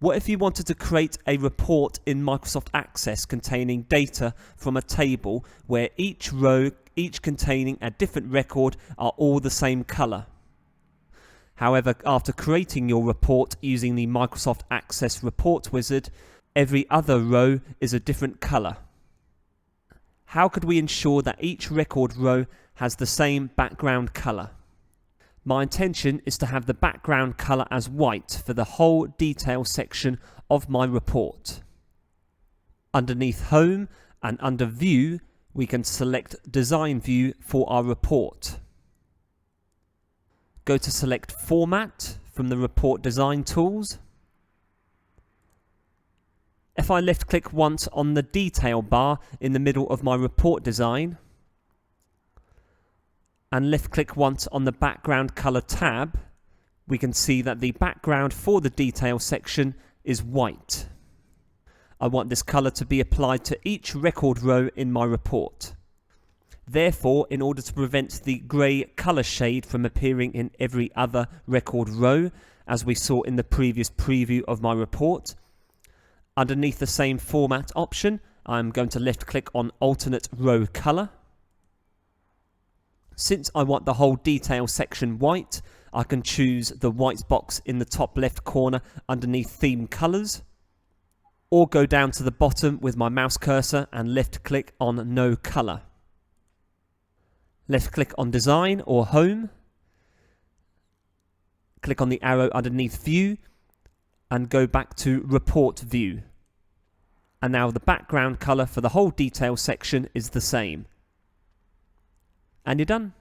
What if you wanted to create a report in Microsoft Access containing data from a table where each row, each containing a different record, are all the same color? However, after creating your report using the Microsoft Access report wizard, every other row is a different color. How could we ensure that each record row has the same background color? My intention is to have the background color as white for the whole detail section of my report. Underneath Home and under View, we can select Design View for our report. Go to select Format from the Report Design tools. If I left click once on the detail bar in the middle of my report design, and left click once on the background color tab, we can see that the background for the detail section is white. I want this color to be applied to each record row in my report. Therefore, in order to prevent the grey color shade from appearing in every other record row, as we saw in the previous preview of my report, underneath the same format option, I'm going to left click on alternate row color. Since I want the whole detail section white, I can choose the white box in the top left corner underneath theme colors, or go down to the bottom with my mouse cursor and left click on no color. Left click on Design or Home, click on the arrow underneath View and go back to Report View. And now the background color for the whole detail section is the same. And you're done.